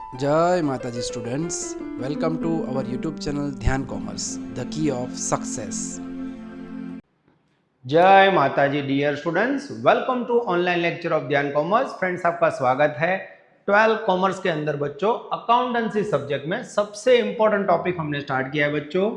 जय माता जी students, welcome to our YouTube channel Dhyan commerce, the key of success. जय माता जी dear students, welcome to online lecture of Dhyan commerce. Friends, आपका स्वागत है 12 कॉमर्स के अंदर। बच्चों, अकाउंटेंसी सब्जेक्ट में सबसे इंपॉर्टेंट टॉपिक हमने स्टार्ट किया है बच्चों,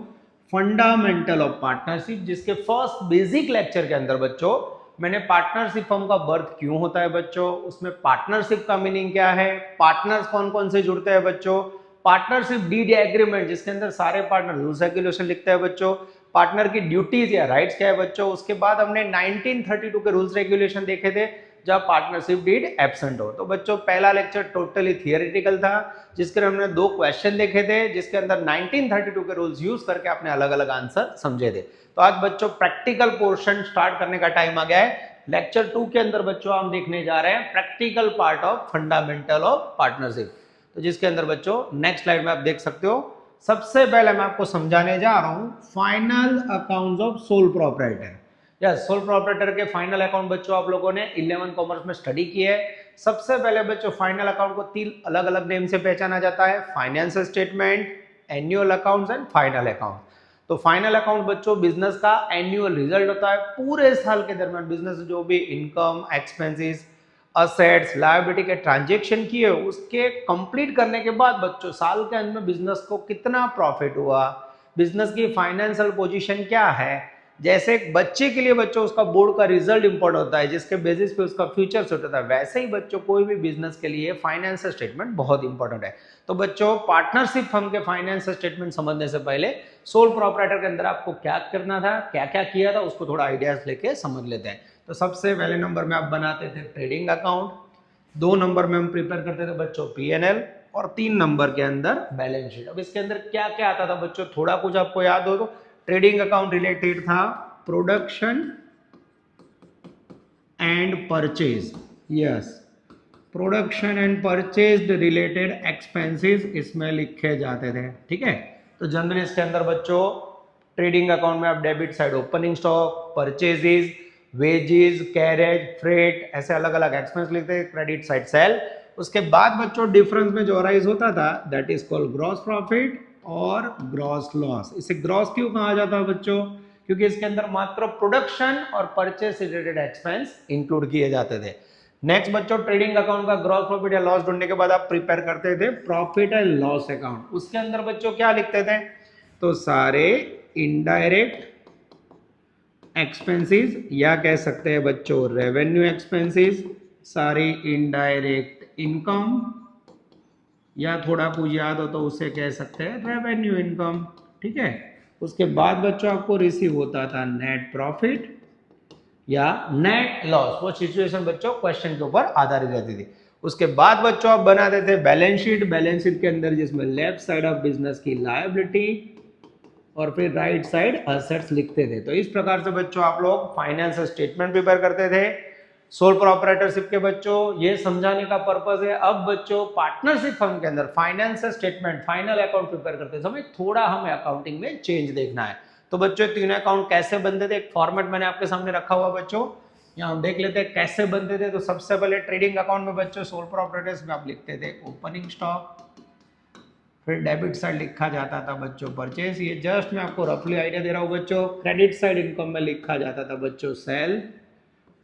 फंडामेंटल ऑफ पार्टनरशिप, जिसके फर्स्ट बेसिक लेक्चर के अंदर बच्चों मैंने पार्टनरशिप फर्म का बर्थ क्यों होता है बच्चों, उसमें पार्टनरशिप का मीनिंग क्या है, पार्टनर्स कौन कौन से जुड़ते हैं बच्चों, पार्टनरशिप डीड एग्रीमेंट जिसके अंदर सारे पार्टनर रूल्स रेगुलेशन लिखते हैं बच्चों, पार्टनर की ड्यूटीज या राइट्स क्या है बच्चों। उसके बाद हमने 1932 के रूल्स रेगुलेशन देखे थे जब पार्टनरशिप डीड एब्सेंट हो। तो बच्चों, पहला लेक्चर टोटली थियोरेटिकल था जिसके हमने 2 क्वेश्चन देखे थे, जिसके अंदर 1932 के रूल्स यूज करके आपने अलग अलग आंसर समझे थे। तो आज बच्चों प्रैक्टिकल पोर्शन स्टार्ट करने का टाइम आ गया है। लेक्चर 2 के अंदर बच्चों हम देखने जा रहे हैं practical part of fundamental of partnership. तो जिसके अंदर बच्चों नेक्स्ट स्लाइड में आप देख सकते हो, सबसे पहले मैं आपको समझाने जा रहा हूं final accounts of sole proprietor. Yes, sole proprietor के फाइनल अकाउंट बच्चों आप लोगों ने 11 कॉमर्स में स्टडी किए है। सबसे पहले बच्चों फाइनल अकाउंट को 3 अलग अलग नेम से पहचाना जाता है, financial statement, annual accounts and final account. तो फाइनल अकाउंट बच्चों बिजनेस का एनुअल रिजल्ट होता है, पूरे साल के दरमियान बिजनेस जो भी इनकम, एक्सपेंसेस, असेट्स, लायबिलिटी के ट्रांजेक्शन किए उसके कंप्लीट करने के बाद बच्चों साल के अंत में बिजनेस को कितना प्रॉफिट हुआ, बिजनेस की फाइनेंशियल पोजीशन क्या है। जैसे एक बच्चे के लिए बच्चों उसका बोर्ड का रिजल्ट इंपॉर्टेंट होता है जिसके बेसिस पे उसका फ्यूचर सेट होता है, वैसे ही बच्चों कोई भी बिजनेस के लिए फाइनेंशियल स्टेटमेंट बहुत इंपॉर्टेंट है। तो बच्चों पार्टनरशिप फर्म के फाइनेंशियल स्टेटमेंट समझने से पहले सोल प्रोप्राइटर के अंदर आपको क्या करना था, क्या क्या किया था, उसको थोड़ा आइडियाज लेके समझ लेते हैं। तो सबसे पहले नंबर में आप बनाते थे ट्रेडिंग अकाउंट, 2 नंबर में हम प्रिपेयर करते थे बच्चों पीएनएल, और 3 नंबर के अंदर बैलेंस शीट। अब इसके अंदर क्या क्या आता था बच्चों, थोड़ा कुछ आपको याद हो तो ट्रेडिंग अकाउंट रिलेटेड था production and purchase. Yes, production and purchase related expenses इसमें लिखे जाते थे। ठीक है, तो जनरली इसके अंदर बच्चों ट्रेडिंग अकाउंट में आप debit side opening stock, purchases, wages, carriage, freight, ऐसे अलग अलग एक्सपेंस लिखते हैं, क्रेडिट साइड सेल। उसके बाद बच्चों डिफरेंस में जो अराइज होता था that is called gross profit और ग्रॉस लॉस। इसे ग्रॉस क्यों कहा जाता है बच्चों, क्योंकि इसके अंदर मात्र प्रोडक्शन और परचेस से रिलेटेड एक्सपेंस इंक्लूड किए जाते थे। नेक्स्ट बच्चों ट्रेडिंग अकाउंट का ग्रॉस प्रॉफिट या लॉस ढूंढने के बाद आप प्रिपेयर करते थे प्रॉफिट एंड लॉस अकाउंट। उसके अंदर बच्चों क्या लिखते थे, तो सारे इनडायरेक्ट एक्सपेंसेस या कह सकते हैं बच्चों रेवेन्यू एक्सपेंसेस, सारी इनडायरेक्ट इनकम या थोड़ा कुछ याद हो तो उसे कह सकते हैं रेवेन्यू इनकम। ठीक है, उसके बाद बच्चों आपको रिसीव होता था नेट प्रॉफिट या नेट लॉस, वो सिचुएशन बच्चों क्वेश्चन के ऊपर आधारित रहती थी। उसके बाद बच्चों आप बनाते थे बैलेंस शीट, बैलेंस शीट के अंदर जिसमें लेफ्ट साइड ऑफ बिजनेस की लायबिलिटी और फिर राइट साइड असेट्स लिखते थे। तो इस प्रकार से बच्चों आप लोग फाइनेंशियल स्टेटमेंट प्रिपेयर करते थे सोल प्रोप्राइटरशिप के। बच्चों ये समझाने का पर्पस है, अब बच्चों पार्टनरशिप फर्म के अंदर financial statement, final account prepare करते समय थोड़ा हमें अकाउंटिंग में चेंज देखना है। तो बच्चों तीनों अकाउंट कैसे बनते थे, एक फॉर्मेट मैंने आपके सामने रखा हुआ बच्चों, यहाँ हम देख लेते हैं कैसे बनते थे। तो सबसे पहले ट्रेडिंग अकाउंट में बच्चों सोल प्रोप्राइटर्स में आप लिखते थे ओपनिंग स्टॉक, फिर डेबिट साइड लिखा जाता था बच्चों परचेस, ये जस्ट मैं आपको रफली आइडिया दे रहा हूँ बच्चों। क्रेडिट साइड इनकम में लिखा जाता था बच्चों सेल,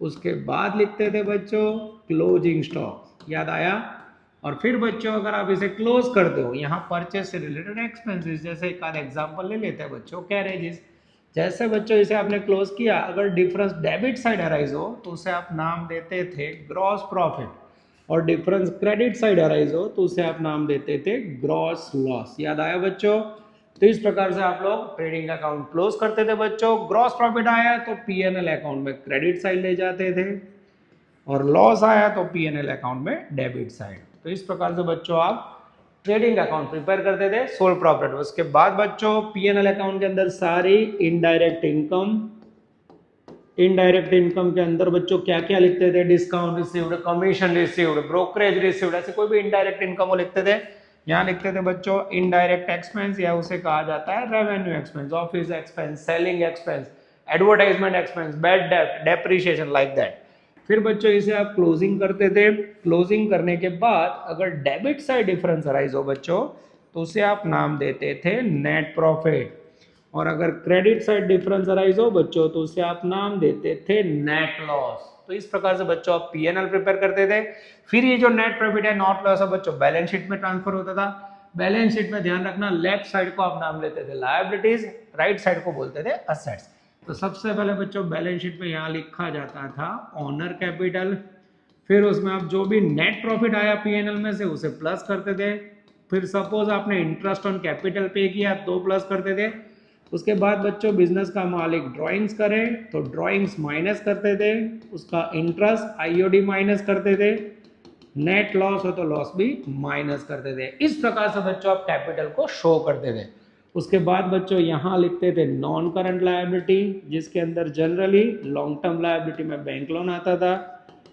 उसके बाद लिखते थे बच्चों क्लोजिंग स्टॉक, याद आया। और फिर बच्चों अगर आप इसे क्लोज करते हो, यहाँ परचेस से रिलेटेड एक्सपेंसेस, जैसे एक आध एग्जांपल ले लेते हैं बच्चों कैरेजेस। जैसे बच्चों इसे आपने क्लोज किया, अगर डिफरेंस डेबिट साइड अराइज हो तो उसे आप नाम देते थे ग्रॉस प्रॉफिट, और डिफरेंस क्रेडिट साइड अराइज हो तो उसे आप नाम देते थे ग्रॉस लॉस। याद आया बच्चों। तो इस प्रकार से आप लोग ट्रेडिंग अकाउंट क्लोज करते थे बच्चों। ग्रॉस प्रॉफिट आया तो पीएनएल अकाउंट में क्रेडिट साइड ले जाते थे, और लॉस आया तो पीएनएल अकाउंट में डेबिट साइड। तो इस प्रकार से बच्चों आप ट्रेडिंग अकाउंट प्रिपेयर करते थे सोल प्रॉफिट। उसके बाद बच्चों पीएनएल अकाउंट के अंदर सारी इनडायरेक्ट इनकम, इनडायरेक्ट इनकम के अंदर बच्चों क्या क्या लिखते थे, discount received, commission received, brokerage received, ऐसे कोई भी इनडायरेक्ट इनकम वो लिखते थे। यहाँ लिखते थे बच्चों इनडायरेक्ट एक्सपेंस, या उसे कहा जाता है revenue expense, office expense, selling expense, advertisement expense, bad debt, depreciation, like that. फिर बच्चों इसे आप क्लोजिंग करते थे। क्लोजिंग करने के बाद अगर डेबिट साइड डिफरेंस अराइज हो बच्चों तो उसे आप नाम देते थे नेट प्रॉफिट, और अगर क्रेडिट साइड डिफरेंस अराइज हो बच्चों तो उसे आप नाम देते थे नेट लॉस। तो इस प्रकार से बच्चों आप पीएनएल प्रिपेयर करते थे। फिर ये जो नेट प्रॉफिट है नॉट लॉस है बच्चों बैलेंस शीट में ट्रांसफर होता था। बैलेंस शीट में ध्यान रखना लेफ्ट साइड को आप नाम लेते थे लायबिलिटीज, राइट साइड को बोलते थे असेट्स। तो सबसे पहले बच्चों बैलेंस शीट में यहाँ लिखा जाता था ऑनर कैपिटल, फिर उसमें आप जो भी नेट प्रॉफिट आया पीएनएल में से उसे प्लस करते थे। फिर सपोज आपने इंटरेस्ट ऑन कैपिटल पे किया तो प्लस करते थे। उसके बाद बच्चों बिजनेस का मालिक ड्राइंग्स करे तो ड्राइंग्स माइनस करते थे, उसका इंटरेस्ट आईओडी माइनस करते थे, नेट लॉस हो तो लॉस भी माइनस करते थे। इस प्रकार से बच्चों आप कैपिटल को शो करते थे। उसके बाद बच्चों यहाँ लिखते थे नॉन करंट लायबिलिटी, जिसके अंदर जनरली लॉन्ग टर्म लायबिलिटी में बैंक लोन आता था।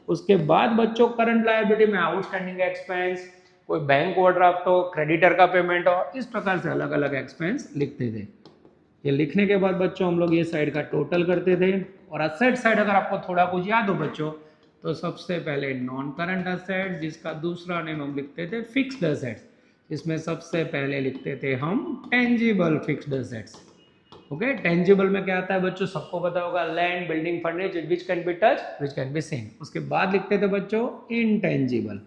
उसके बाद बच्चों करंट लायबिलिटी में आउटस्टैंडिंग एक्सपेंस, कोई बैंक ओवरड्राफ्ट हो, क्रेडिटर का पेमेंट हो, इस प्रकार से अलग अलग एक्सपेंस लिखते थे। ये लिखने के बाद बच्चों हम लोग ये साइड का टोटल करते थे। और असेट साइड अगर आपको थोड़ा कुछ याद हो बच्चों तो सबसे पहले नॉन करंट असेट्स, जिसका दूसरा नेम हम लिखते थे फिक्स्ड असेट्स, इसमें सबसे पहले लिखते थे हम tangible fixed assets. Okay, tangible में क्या आता है बच्चों सबको पता होगा, land, building, furniture which can be touch, which can be seen. उसके बाद लिखते थे बच्चों इनटेंजिबल।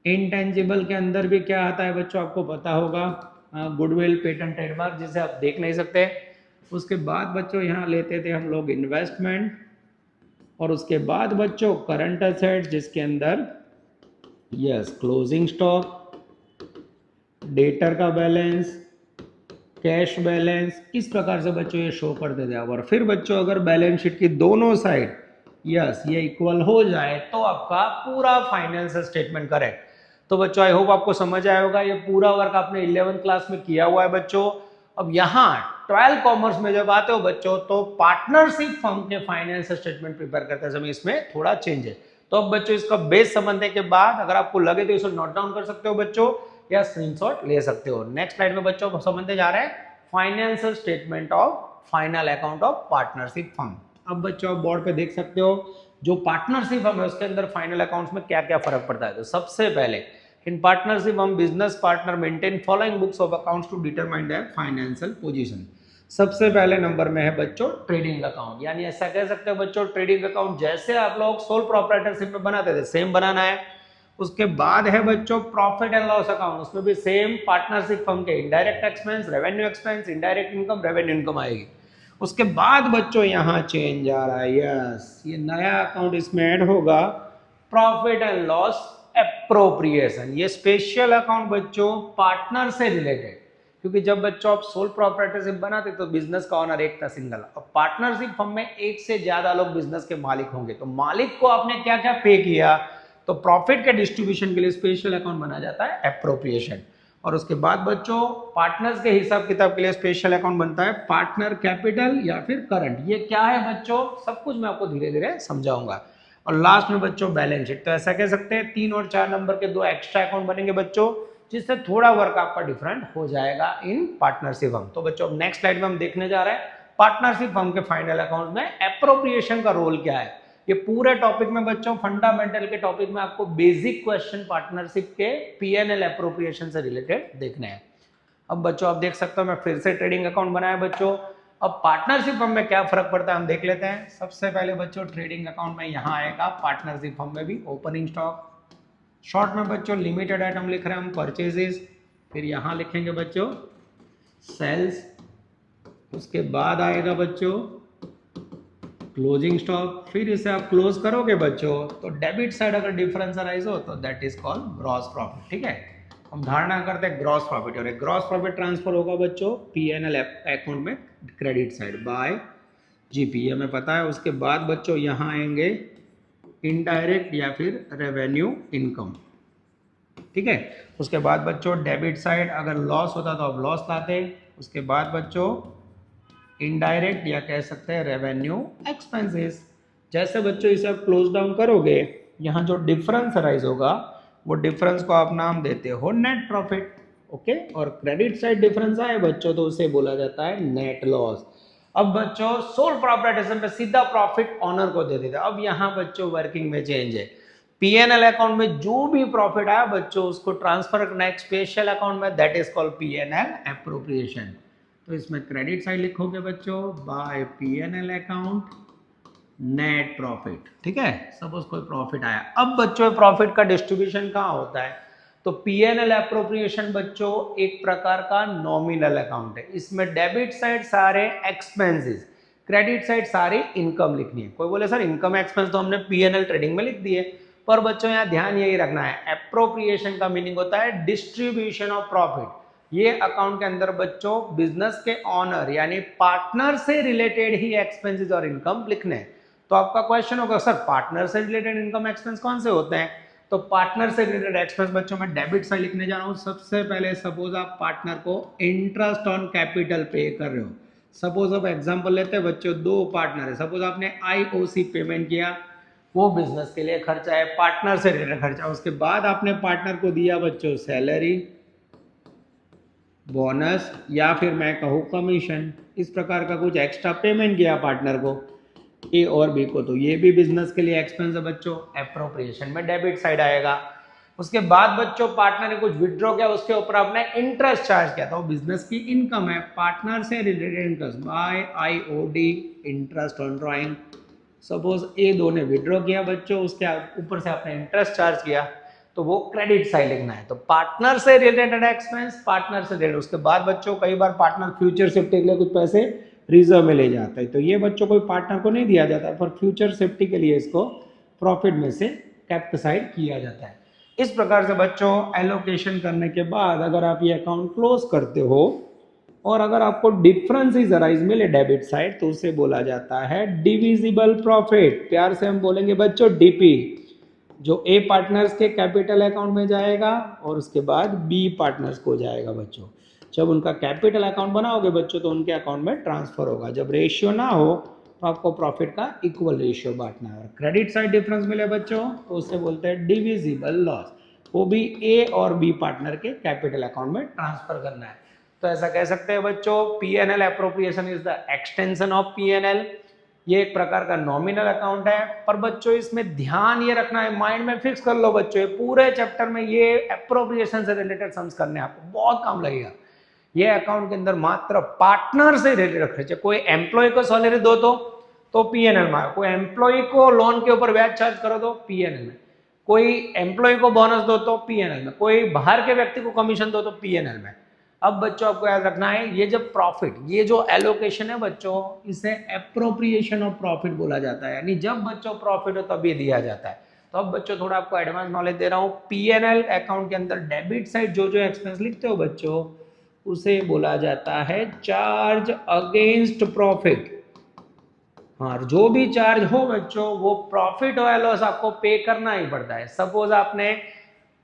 इनटेंजिबल के अंदर भी क्या आता है बच्चों आपको पता होगा, गुडविल, पेटेंट, ट्रेडमार्क, जिसे आप देख नहीं सकते। उसके बाद बच्चों यहाँ लेते थे हम लोग इन्वेस्टमेंट, और उसके बाद बच्चों करंट असेट्स, जिसके अंदर यस क्लोजिंग स्टॉक, डेटर का बैलेंस, कैश बैलेंस, इस प्रकार से बच्चों ये शो करते थे। और फिर बच्चों अगर बैलेंस शीट की दोनों साइड यस ये इक्वल हो जाए तो आपका पूरा फाइनेंशियल स्टेटमेंट करेक्ट। तो बच्चों आई होप आपको समझ आया होगा, ये पूरा वर्क आपने 11th क्लास में किया हुआ है बच्चों। अब यहाँ 12 कॉमर्स में जब आते हो बच्चों तो पार्टनरशिप फर्म के फाइनेंशियल स्टेटमेंट प्रिपेयर करते समय इसमें थोड़ा चेंज है। तो अब बच्चों इसका बेस समझने के बाद अगर आपको लगे तो इसे नोट डाउन कर सकते हो बच्चों या स्क्रीनशॉट ले सकते हो। नेक्स्ट स्लाइड में बच्चों समझते जा रहे हैं financial statement of final account of partnership firm. अब बच्चों आप बोर्ड पे देख सकते हो जो पार्टनरशिप फर्म है उसके अंदर फाइनल अकाउंट्स में क्या क्या फर्क पड़ता है। तो सबसे पहले इन पार्टनरशिप हम business partner maintain following books of accounts to determine their financial position. सबसे पहले नंबर में है बच्चों ट्रेडिंग अकाउंट, यानी ऐसा कह सकते हो बच्चों ट्रेडिंग अकाउंट जैसे आप लोग सोल प्रोप्राइटरशिप में बनाते थे सेम बनाना है। उसके बाद है बच्चों प्रॉफिट एंड लॉस अकाउंट, उसमें भी सेम पार्टनरशिप फर्म के indirect expense, revenue expense, indirect income, revenue income आएगी। उसके बाद बच्चों यहाँ चेंज आ रहा है, यस ये नया अकाउंट इसमें ऐड होगा प्रॉफिट एंड लॉस एप्रोप्रिएशन। ये स्पेशल अकाउंट बच्चों पार्टनर से रिलेटेड, क्योंकि जब बच्चों आप सोल प्रोप्राइटरशिप बनाते तो बिजनेस का ओनर एक था सिंगल, अब पार्टनरशिप फर्म में एक से ज्यादा लोग बिजनेस के मालिक होंगे। तो मालिक को आपने क्या क्या पे किया, तो प्रॉफिट के डिस्ट्रीब्यूशन के लिए स्पेशल अकाउंट बना जाता है एप्रोप्रिएशन। और उसके बाद बच्चों पार्टनर्स के हिसाब किताब के लिए स्पेशल अकाउंट बनता है पार्टनर कैपिटल या फिर करंट। ये क्या है बच्चों सब कुछ मैं आपको धीरे धीरे समझाऊंगा। और लास्ट में बच्चों बैलेंस शीट। तो ऐसा कह सकते हैं 3 और 4 नंबर के 2 एक्स्ट्रा अकाउंट बनेंगे बच्चों, जिससे थोड़ा वर्क आपका डिफरेंट हो जाएगा इन पार्टनरशिप फर्म। तो बच्चों नेक्स्ट स्लाइड में हम देखने जा रहे हैं पार्टनरशिप फर्म के फाइनल अकाउंट में एप्रोप्रिएशन का रोल क्या है। ये पूरे टॉपिक में बच्चों फंडामेंटल के टॉपिक में आपको बेसिक क्वेश्चन पार्टनरशिप के पीएनएल एप्रोप्रिएशन से रिलेटेड देखने हैं। अब बच्चों आप देख सकते हो मैं फिर से ट्रेडिंग अकाउंट बनाया बच्चों। अब पार्टनरशिप फर्म में क्या फर्क पड़ता है हम देख लेते हैं। सबसे पहले बच्चों ट्रेडिंग अकाउंट में यहाँ आएगा पार्टनरशिप फर्म में भी ओपनिंग स्टॉक, शॉर्ट में बच्चों लिमिटेड आइटम लिख रहे हैं हम परचेजेस, फिर यहाँ लिखेंगे बच्चों सेल्स। उसके बाद आएगा बच्चों क्लोजिंग स्टॉक, फिर इसे आप क्लोज करोगे बच्चों तो डेबिट साइड अगर डिफरेंस अराइज हो तो that is called gross profit. ठीक है, हम धारणा करते हैं ग्रॉस प्रॉफिट, और एक ग्रॉस प्रॉफिट ट्रांसफर होगा बच्चों पीएनएल अकाउंट में क्रेडिट साइड बाय जीपी, हमें पता है। उसके बाद बच्चों यहाँ आएंगे इनडायरेक्ट या फिर रेवेन्यू इनकम। ठीक है, उसके बाद बच्चों डेबिट साइड अगर लॉस होता तो आप लॉस लाते। उसके बाद बच्चों इनडायरेक्ट या कह सकते हैं रेवेन्यू एक्सपेंसेस। जैसे बच्चों इसे आप क्लोज डाउन करोगे यहाँ जो डिफरेंस अराइज होगा वो डिफरेंस को आप नाम देते हो नेट प्रॉफिट। ओके, और क्रेडिट साइड डिफरेंस आए बच्चों तो उसे बोला जाता है नेट लॉस। अब बच्चों सोल प्रोप्राइटरशिप पे सीधा प्रॉफिट ऑनर को दे देते। अब यहाँ बच्चों वर्किंग में चेंज है, पीएनएल अकाउंट में जो भी प्रॉफिट आया बच्चों उसको ट्रांसफर करना है स्पेशल अकाउंट में, that is called PNL appropriation. तो इसमें क्रेडिट साइड लिखोगे बच्चों by PNL account net profit, ठीक है। सपोज कोई प्रॉफिट आया, अब बच्चों प्रॉफिट का डिस्ट्रीब्यूशन कहाँ होता है, तो पीएनएल एप्रोप्रिएशन बच्चों एक प्रकार का नॉमिनल अकाउंट है। इसमें डेबिट साइड सारे एक्सपेंसेस, क्रेडिट साइड सारी इनकम लिखनी है। कोई बोले सर इनकम एक्सपेंस तो हमने पीएनएल ट्रेडिंग में लिख दिए, पर बच्चों यहाँ ध्यान यही रखना है, एप्रोप्रिएशन का मीनिंग होता है डिस्ट्रीब्यूशन ऑफ प्रॉफिट। ये अकाउंट के अंदर बच्चों बिजनेस के ऑनर यानी पार्टनर से रिलेटेड ही एक्सपेंसेस और इनकम लिखने हैं। तो आपका क्वेश्चन होगा सर पार्टनर से रिलेटेड इनकम एक्सपेंस कौन से होते हैं, तो पार्टनर से रिलेटेड एक्सपेंस बच्चों मैं डेबिट साइड लिखने जा रहा हूं। सबसे पहले सपोज आप पार्टनर को इंटरेस्ट ऑन कैपिटल पे कर रहे हो। सपोज अब एग्जांपल लेते हैं बच्चों, दो पार्टनर है, सपोज आपने आईओसी पेमेंट किया, वो बिजनेस के लिए खर्चा है, पार्टनर से रिलेटेड खर्चा। उसके बाद आपने पार्टनर को दिया बच्चों सैलरी, बोनस या फिर मैं कहूँ कमीशन, इस प्रकार का कुछ एक्स्ट्रा पेमेंट किया पार्टनर को ए और बी को, तो ये भी बिजनेस के लिए एक्सपेंस है बच्चों, एप्रोप्रिएशन में डेबिट साइड आएगा। उसके बाद बच्चों पार्टनर ने कुछ विड्रॉ किया, उसके ऊपर आपने इंटरेस्ट चार्ज किया, तो बिजनेस की इनकम है, पार्टनर से related interest by IOD interest on drawing. Suppose A दो ने विड्रॉ किया बच्चों, उसके ऊपर से आपने इंटरेस्ट चार्ज किया, तो वो क्रेडिट साइड लिखना है। तो पार्टनर से रिलेटेड एक्सपेंस, पार्टनर से रिलेटेड। उसके बाद बच्चों कई बार पार्टनर फ्यूचर सेफ्टी के लिए कुछ पैसे रिजर्व में ले जाता है, तो ये बच्चों को पार्टनर को नहीं दिया जाता, पर फ्यूचर सेफ्टी के लिए इसको प्रॉफिट में से केप्ट साइड किया जाता है। इस प्रकार से बच्चों एलोकेशन करने के बाद अगर आप ये अकाउंट क्लोज करते हो और अगर आपको डिफरेंसेस अराइज मिले डेबिट साइड, तो उसे बोला जाता है डिविजिबल प्रॉफिट। प्यार से हम बोलेंगे बच्चों डीपी, जो ए पार्टनर्स के कैपिटल अकाउंट में जाएगा और उसके बाद बी पार्टनर्स को जाएगा बच्चों। जब उनका कैपिटल अकाउंट बनाओगे बच्चों तो उनके अकाउंट में ट्रांसफर होगा। जब रेशियो ना हो तो आपको प्रॉफिट का इक्वल रेशियो बांटना है। क्रेडिट साइड डिफरेंस मिले बच्चों तो उससे बोलते हैं डिविजिबल लॉस, वो भी ए और बी पार्टनर के कैपिटल अकाउंट में ट्रांसफर करना है। तो ऐसा कह सकते हैं बच्चों PNL appropriation is the extension of PNL. ये एक प्रकार का नॉमिनल अकाउंट है, पर बच्चों इसमें ध्यान ये रखना है, माइंड में फिक्स कर लो बच्चों, ये पूरे चैप्टर में ये एप्रोप्रिएशन से रिलेटेड सम्स करने आपको बहुत काम लगेगा। ये अकाउंट के अंदर मात्र पार्टनर से रिलेटेड खर्चे, कोई एम्प्लॉय को सैलरी दो तो पीएनएल में, कोई एम्प्लॉय को लोन के ऊपर ब्याज चार्ज करो तो पीएनएल में, कोई एम्प्लॉय को बोनस दो तो पीएनएल में, कोई बाहर के व्यक्ति को कमीशन दो तो पीएनएल में। अब बच्चों आपको याद रखना है, ये जब प्रॉफिट, ये जो एलोकेशन है बच्चों, इसे एप्रोप्रिएशन ऑफ प्रॉफिट बोला जाता है, यानी जब बच्चों प्रॉफिट हो तब ये दिया जाता है। तो अब बच्चों थोड़ा आपको एडवांस नॉलेज दे रहा हूँ। पीएनएल अकाउंट के अंदर डेबिट साइड जो जो एक्सपेंस लिखते हो बच्चों, उसे बोला जाता है चार्ज अगेंस्ट प्रॉफिट। हाँ, जो भी चार्ज हो बच्चों वो प्रॉफिट और लॉस आपको पे करना ही पड़ता है। सपोज आपने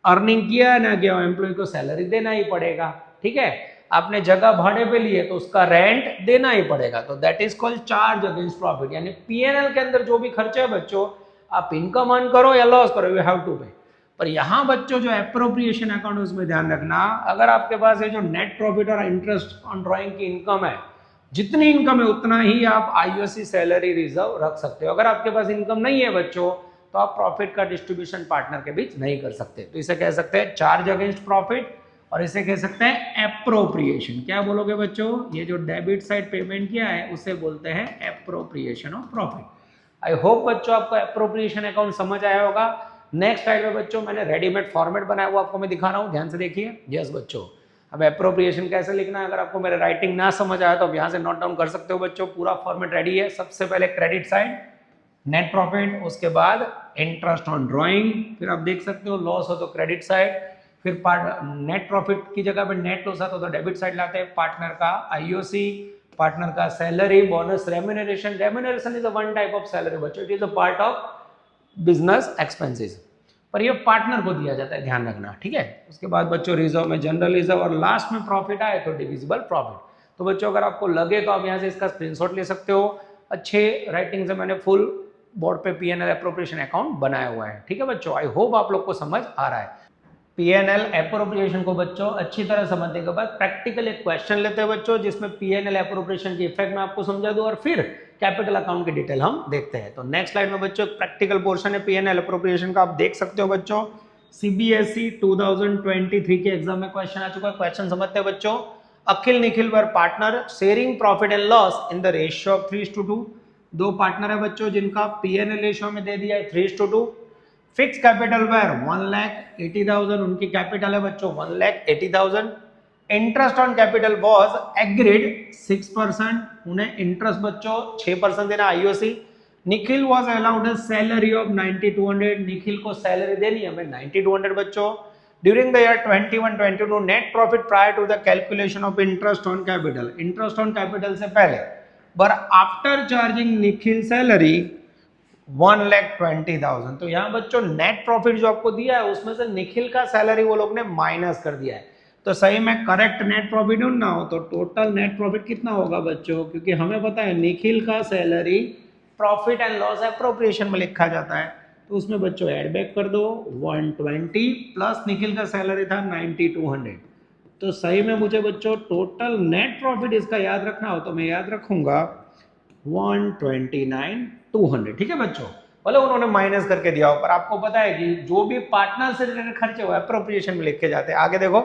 अर्निंग किया ना किया, एम्प्लॉय को सैलरी देना ही पड़ेगा, ठीक है। आपने जगह भाड़े पे लिए तो उसका रेंट देना ही पड़ेगा, तो that is called charge against profit. यानी पीएनएल के अंदर जो भी खर्चे है बच्चों, आप इनकम अर्न करो या लॉस करो, यू हैव टू पे। पर यहाँ बच्चों जो एप्रोप्रिएशन अकाउंट है उसमें ध्यान रखना, अगर आपके पास ये जो नेट प्रॉफिट और इंटरेस्ट ऑन ड्राइंग की इनकम है, जितनी इनकम है उतना ही आप आईओसी सैलरी रिजर्व रख सकते हो। अगर आपके पास इनकम नहीं है बच्चों तो आप प्रॉफिट का डिस्ट्रीब्यूशन पार्टनर के बीच नहीं कर सकते। तो इसे कह सकते हैं चार्ज अगेंस्ट प्रॉफिट और इसे कह सकते हैं एप्रोप्रिएशन। क्या बोलोगे बच्चों, ये जो डेबिट साइड पेमेंट किया है उसे बोलते हैं appropriation of profit. I hope बच्चों आपको एप्रोप्रिएशन अकाउंट समझ आया होगा। नेक्स्ट स्लाइड में बच्चों मैंने रेडीमेड फॉर्मेट बनाया हुआ आपको मैं दिखा रहा हूँ, ध्यान से देखिए। यस बच्चों, अब एप्रोप्रिएशन कैसे लिखना है, अगर आपको मेरे राइटिंग ना समझ आया तो आप यहाँ से नोट डाउन कर सकते हो बच्चों। पूरा फॉर्मेट रेडी है। सबसे पहले क्रेडिट साइड नेट प्रॉफिट, उसके बाद इंटरेस्ट ऑन ड्राइंग, फिर आप देख सकते हो लॉस हो तो क्रेडिट साइड, फिर नेट प्रॉफिट की जगह पे नेट लॉस आता तो डेबिट साइड लाते हैं, पार्टनर का आईओसी, पार्टनर का salary, bonus, remuneration. Remuneration is a one type of salary बच्चों, it is a part of business expenses, पर ये पार्टनर को दिया जाता है, ध्यान रखना, ठीक है। उसके बाद बच्चों रिजर्व में जनरल रिजर्व और लास्ट में प्रॉफिट आए तो डिविजिबल प्रॉफिट। तो बच्चों अगर आपको लगे तो आप यहाँ से इसका स्क्रीनशॉट ले सकते हो। अच्छे राइटिंग से मैंने फुल बोर्ड पे पीएनएल एप्रोप्रिएशन अकाउंट बनाया हुआ है, ठीक है बच्चों। आई होप आप लोग को समझ आ रहा है। पीएनएल एप्रोप्रिएशन को बच्चों अच्छी तरह समझने के बाद प्रैक्टिकल एक क्वेश्चन लेते हैं बच्चों, जिसमें पीएनएल एप्रोप्रिएशन की इफेक्ट मैं आपको समझा दूं और फिर कैपिटल अकाउंट की डिटेल हम देखते हैं। तो नेक्स्ट स्लाइड में बच्चों प्रैक्टिकल पोर्शन है पीएनएल एप्रोप्रिएशन का, आप देख सकते हो बच्चों। सीबीएसई 2023 के एग्जाम में क्वेश्चन आ चुका है। क्वेश्चन समझते हैं बच्चों। Akhil Nikhil were partner sharing profit and loss in the ratio of 3:2। दो पार्टनर है बच्चों जिनका पीएनएल रेशियो में दे दिया है 3:2। फिक्स कैपिटल वेर 1,80,000, उनकी कैपिटल है बच्चों 1,80,000। Interest on capital was agreed 6%, उन्हें इंटरेस्ट बच्चों 6% देना IOC. Nikhil was allowed a salary of 9,200, Nikhil को सैलरी देनी है हमें 9,200 बच्चों। During the year 21-22 net profit prior to the calculation of interest on capital, interest on capital से पहले, but after charging Nikhil salary 1,20,000। तो यहाँ बच्चों नेट प्रॉफिट जो आपको दिया है उसमें से निखिल का सैलरी वो लोग ने माइनस कर दिया है। तो सही में करेक्ट नेट प्रॉफिट ढूंढना हो तो टोटल नेट प्रॉफिट कितना होगा बच्चों, क्योंकि हमें पता है निखिल का salary profit and loss appropriation में लिखा जाता है, तो उसमें बच्चों ऐड बैक कर दो 120 प्लस निखिल का सैलरी था 9,200। तो सही में मुझे बच्चों टोटल नेट प्रॉफिट इसका याद रखना हो तो मैं याद रखूंगा 129,200। ठीक है बच्चों, भले उन्होंने माइनस करके दिया हो, पर आपको पता है कि जो भी पार्टनर से रिलेटेड खर्चे हो एप्रोप्रिएशन में लिखे जाते हैं। आगे देखो,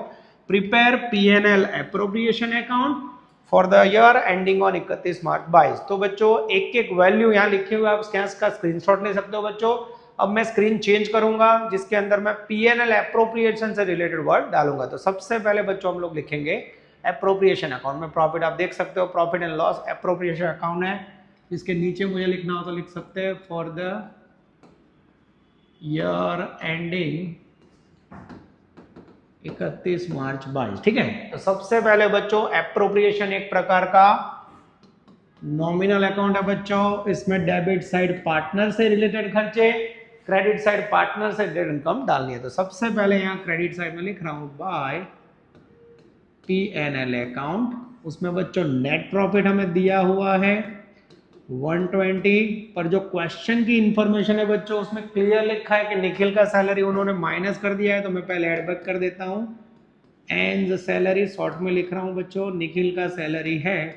prepare PNL appropriation account for the year ending on 31 मार्च 22। तो बच्चों एक एक वैल्यू यहाँ लिखे हुए आप इसका स्क्रीनशॉट ले सकते हो बच्चों। अब मैं स्क्रीन चेंज करूंगा जिसके अंदर मैं पीएनएल एप्रोप्रिएशन से रिलेटेड वर्ड डालूंगा। तो सबसे पहले बच्चों हम लोग लिखेंगे एप्रोप्रिएशन अकाउंट में प्रॉफिट, आप देख सकते हो profit and loss appropriation account है। इसके नीचे मुझे लिखना हो तो लिख सकते हैं फॉर द ईयर एंडिंग 31 मार्च 22। ठीक है, तो सबसे पहले बच्चों एप्रोप्रिएशन एक प्रकार का नॉमिनल अकाउंट है बच्चों। इसमें डेबिट साइड पार्टनर से रिलेटेड खर्चे, क्रेडिट साइड पार्टनर से रिलेटेड इनकम डालनी है। तो सबसे पहले यहाँ क्रेडिट साइड में लिख रहा हूं बाय पीएनएल अकाउंट। उसमें बच्चों नेट प्रॉफिट हमें दिया हुआ है 120, पर जो क्वेश्चन की इंफॉर्मेशन है बच्चों उसमें क्लियर लिखा है कि निखिल का सैलरी उन्होंने माइनस कर दिया है, तो मैं पहले एड बैक कर देता हूं। एंड सैलरी शॉर्ट में लिख रहा हूं बच्चों, निखिल का सैलरी है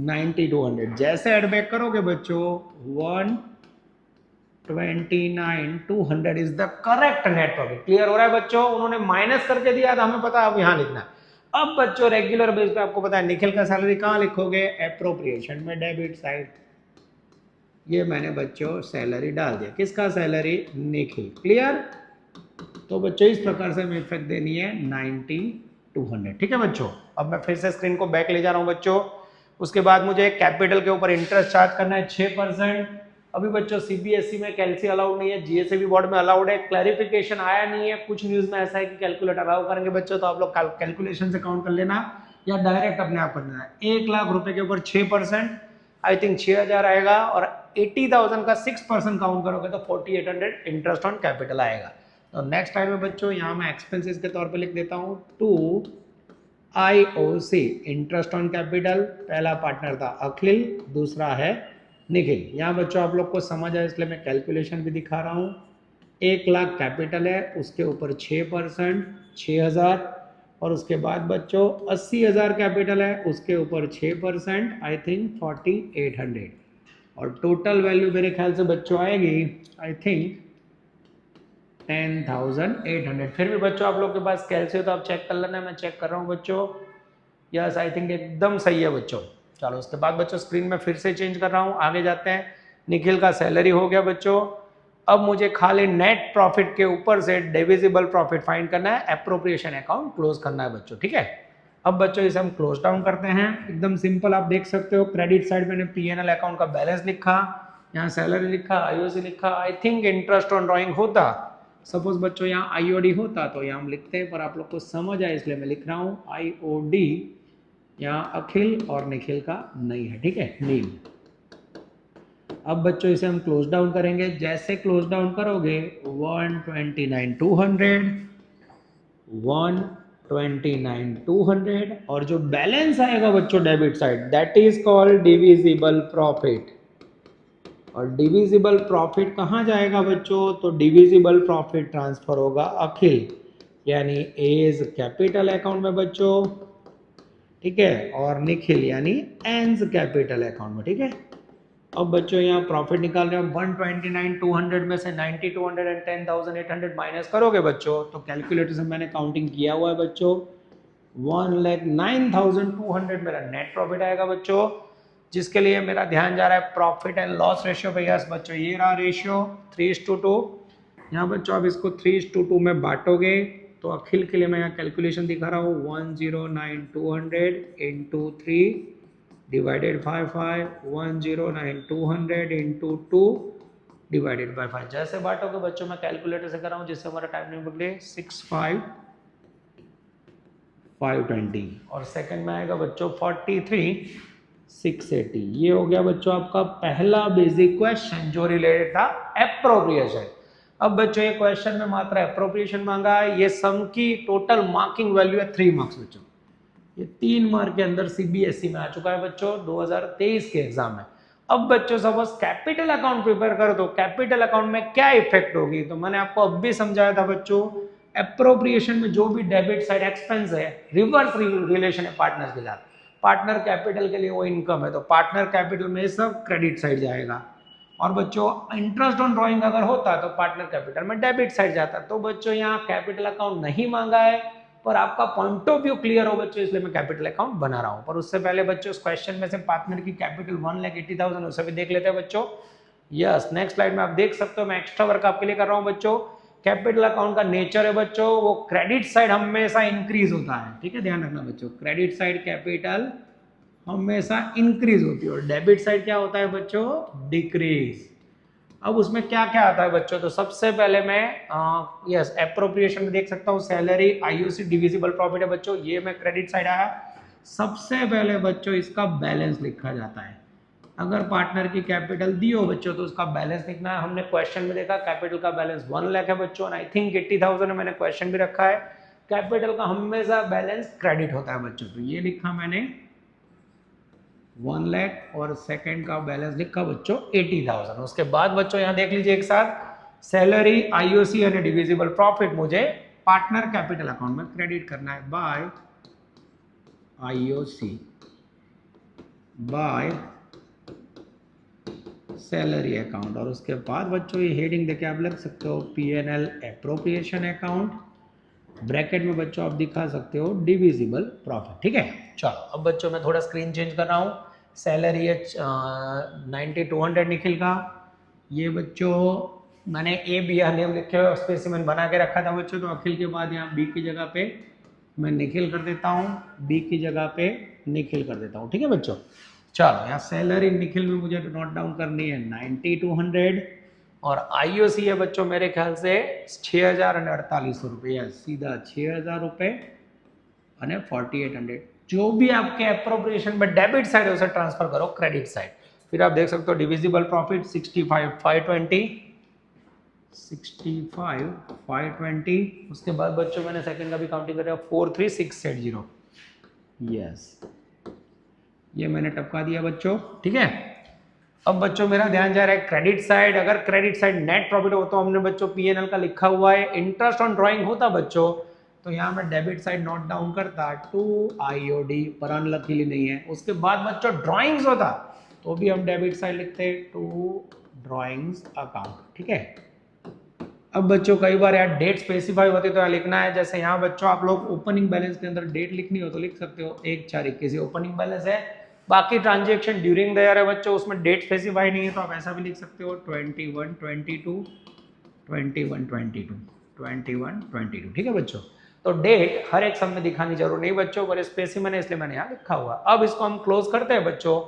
9,200। जैसे एड बैक करोगे बच्चों 129,200 is the correct net profit. Clear हो रहा है बच्चों, उन्होंने माइनस करके दिया था, हमें पता है अब यहाँ लिखना है। अब बच्चों रेगुलर बेस पे आपको पता है निखिल का सैलरी कहाँ लिखोगे, एप्रोप्रिएशन में डेबिट साइड। ये मैंने बच्चों सैलरी डाल दिया, किसका सैलरी, निखिल। क्लियर, तो बच्चों इस प्रकार से हमें इफेक्ट देनी है 9,200। ठीक है बच्चों, अब मैं फिर से स्क्रीन को बैक ले जा रहा हूँ बच्चों। उसके बाद मुझे कैपिटल के ऊपर इंटरेस्ट चार्ज करना है 6%। अभी बच्चों सीबीएसई में कैलसी अलाउड नहीं है, जीएसएबी बोर्ड में अलाउड है। क्लैरिफिकेशन आया नहीं है, कुछ न्यूज में ऐसा है कि कैलकुलेटर अलाउ करेंगे बच्चों, तो आप लोग कैलकुलेशन से काउंट कर लेना या डायरेक्ट अपने आप कर लेना। 1 लाख रुपए के ऊपर 6%, आई थिंक 6,000 आएगा, और 80,000 का 6% काउंट करोगे तो 4,800 इंटरेस्ट ऑन कैपिटल आएगा। तो नेक्स्ट टाइम में बच्चों यहाँ मैं एक्सपेंसेस के तौर पे लिख देता हूँ 2 IOC इंटरेस्ट ऑन कैपिटल। पहला पार्टनर था अखिल, दूसरा है निखिल। यहाँ बच्चों आप लोग को समझ आए इसलिए मैं कैलकुलेशन भी दिखा रहा हूँ। 1 लाख कैपिटल है, उसके ऊपर 6% 6,000, और उसके बाद बच्चों 80,000 कैपिटल है, उसके ऊपर 6% आई थिंक 4,800, और टोटल वैल्यू मेरे ख्याल से बच्चों आएगी आई थिंक 10,800। फिर भी बच्चों आप लोग के पास कैलसी हो तो आप चेक कर लेना, मैं चेक कर रहा हूँ बच्चों। यस आई थिंक एकदम सही है बच्चों। चलो उसके बाद बच्चों स्क्रीन में फिर से चेंज कर रहा हूँ, आगे जाते हैं। निखिल का सैलरी हो गया बच्चों। अब मुझे खाली नेट प्रॉफिट के ऊपर से डिविजिबल प्रॉफिट फाइंड करना है, एप्रोप्रिएशन अकाउंट क्लोज करना है बच्चों। ठीक है, अब बच्चों इसे हम क्लोज डाउन करते हैं। एकदम सिंपल, आप देख सकते हो क्रेडिट साइड मैंने पीएनएल अकाउंट का बैलेंस लिखा, यहाँ सैलरी लिखा, आईओसी लिखा, I think interest on drawing होता, सपोज बच्चों यहाँ आईओडी होता तो यहाँ हम लिखते हैं, पर आप लोग को समझ आए इसलिए मैं लिख रहा हूँ आईओडी। यहाँ अखिल और निखिल का नहीं है, ठीक है, नील। अब बच्चों इसे हम क्लोज डाउन करेंगे। जैसे क्लोज डाउन करोगे 129,200 129,200, और जो बैलेंस आएगा बच्चों debit side that is called divisible profit. और डिविजिबल प्रॉफिट कहाँ जाएगा बच्चों, तो डिविजिबल प्रॉफिट ट्रांसफर होगा अखिल, यानी एज कैपिटल अकाउंट में बच्चों, ठीक है, और निखिल यानी एंस कैपिटल अकाउंट में, ठीक है। अब बच्चों यहाँ प्रॉफिट निकाल रहे हैं 129,200 में से 92,10,800 माइनस करोगे बच्चों, तो कैलकुलेटर से मैंने काउंटिंग किया हुआ है बच्चों, 1,09,200 मेरा नेट प्रॉफिट आएगा बच्चों, जिसके लिए मेरा ध्यान जा रहा है प्रॉफिट एंड लॉस रेशियो पे। यस बच्चों, ये रहा रेशियो 3:2। यहाँ बच्चों अब इसको 3:2 में बांटोगे तो अखिल के लिए मैं यहाँ कैलकुलेशन दिखा रहा हूँ 109,200 into 3 divided by 5, 109,200 into 2 divided by 5। जैसे बांटोगे बच्चों मैं कैलकुलेटर से कर रहा हूँ जिससे हमारा टाइम नहीं बदले, 65,520 और सेकंड में आएगा बच्चों 43,680। ये हो गया बच्चों आपका पहला बेसिक क्वेश्चन जो रिलेटेड था एप्रोप्रिएशन। अब बच्चों ये क्वेश्चन में मात्र एप्रोप्रिएशन मांगा है, ये सम की टोटल मार्किंग वैल्यू है 3 मार्क्स बच्चों। ये 3 मार्क के अंदर सीबीएसई में आ चुका है बच्चों 2023 के एग्जाम में। अब बच्चों सपोज कैपिटल अकाउंट प्रिपेयर करो तो कैपिटल अकाउंट में क्या इफेक्ट होगी, तो मैंने आपको अब भी समझाया था बच्चों, एप्रोप्रिएशन में जो भी डेबिट साइड एक्सपेंस है रिवर्स रिलेशन है पार्टनर के साथ। पार्टनर कैपिटल के लिए वो इनकम है तो पार्टनर कैपिटल में सब क्रेडिट साइड जाएगा, और बच्चों इंटरेस्ट ऑन ड्राइंग अगर होता तो पार्टनर कैपिटल में डेबिट साइड जाता। तो बच्चों यहाँ कैपिटल अकाउंट नहीं मांगा है, पर आपका पॉइंट ऑफ व्यू क्लियर हो बच्चों, इसलिए मैं कैपिटल अकाउंट बना रहा हूं। पर उससे पहले बच्चों इस क्वेश्चन में से पार्टनर की कैपिटल 1,80,000 उसे भी देख लेते हैं बच्चों। यस नेक्स्ट स्लाइड में आप देख सकते हो, मैं एक्स्ट्रा वर्क आपके लिए कर रहा हूं बच्चों। कैपिटल अकाउंट का नेचर है बच्चों वो क्रेडिट साइड हमेशा इंक्रीज होता है, ठीक है, ध्यान रखना बच्चों, क्रेडिट साइड कैपिटल हमेशा इंक्रीज होती है और डेबिट साइड क्या होता है बच्चों, डिक्रीज। अब उसमें क्या क्या आता है बच्चों, तो सबसे पहले मैं यस एप्रोप्रिएशन में देख सकता हूँ सैलरी आईओसी डिविजिबल प्रॉफिट है बच्चों, ये मैं क्रेडिट साइड आया। सबसे पहले बच्चों इसका बैलेंस लिखा जाता है। अगर पार्टनर की कैपिटल दी हो बच्चों तो उसका बैलेंस लिखना है। हमने क्वेश्चन में देखा कैपिटल का बैलेंस 1 लाख है बच्चों, आई थिंक 80,000 है, मैंने क्वेश्चन भी रखा है। कैपिटल का हमेशा बैलेंस क्रेडिट होता है बच्चों, तो ये लिखा मैंने 1 लाख और सेकंड का बैलेंस लिखा बच्चों 80,000। उसके बाद बच्चों यहाँ देख लीजिए एक साथ, सैलरी आईओसी यानी डिविजिबल प्रॉफिट मुझे पार्टनर कैपिटल अकाउंट में क्रेडिट करना है by IOC by salary account. और उसके बाद बच्चों ये हेडिंग देके आप लिख सकते हो पीएनएल एप्रोप्रिएशन अकाउंट, ब्रैकेट में बच्चों आप दिखा सकते हो डिविजिबल प्रॉफिट, ठीक है। चलो अब बच्चों मैं थोड़ा स्क्रीन चेंज कर रहा हूँ। सैलरी है 90,200 निखिल का, ये बच्चों मैंने ए बी नेम लिखे हुए स्पेसिमेन बना के रखा था बच्चों, तो अखिल के बाद यहाँ बी की जगह पे मैं निखिल कर देता हूँ, बी की जगह पे निखिल कर देता हूँ, ठीक है बच्चों। चलो यहाँ सैलरी निखिल में मुझे नोट डाउन करनी है 90,200 और आईओसी है बच्चों मेरे ख्याल से 6,048 रुपये, सीधा 6,000 रुपये और 4,800। जो भी आपके एप्रोप्रिएशन में डेबिट साइड है उसे ट्रांसफर करो क्रेडिट साइड। फिर आप देख सकते हो डिविजिबल प्रॉफिट 65,520। उसके बाद बच्चों मैंने सेकंड का भी काउंटिंग कर 43,680। यस ये मैंने टपका दिया बच्चों, ठीक है। अब बच्चों मेरा ध्यान जा रहा है क्रेडिट साइड। अगर क्रेडिट साइड नेट प्रॉफिट हो तो हमने बच्चों पीएनएल का लिखा हुआ है, इंटरेस्ट ऑन ड्राइंग होता बच्चों तो यहाँ मैं डेबिट साइड नोट डाउन करता 2 आईओडी, पर अनलकीली नहीं है। उसके बाद बच्चों ड्राइंग्स होता तो भी हम डेबिट साइड लिखते 2 ड्राइंग्स अकाउंट, ठीक है। अब बच्चों कई बार यार डेट स्पेसिफाई होती तो लिखना है, जैसे यहाँ बच्चों आप लोग ओपनिंग बैलेंस के अंदर डेट लिखनी हो तो लिख सकते हो 1/4/21 ओपनिंग बैलेंस है। बाकी ट्रांजेक्शन ड्यूरिंग द ईयर है बच्चों, उसमें डेट स्पेसिफाई नहीं है तो आप ऐसा भी लिख सकते हो 21/22, 21/22, 21/22, ठीक है बच्चों। तो डेट हर एक सम में दिखानी जरूर नहीं बच्चों, पर स्पेसिमेन है इसलिए मैंने यहाँ लिखा हुआ। अब इसको हम क्लोज करते हैं बच्चों,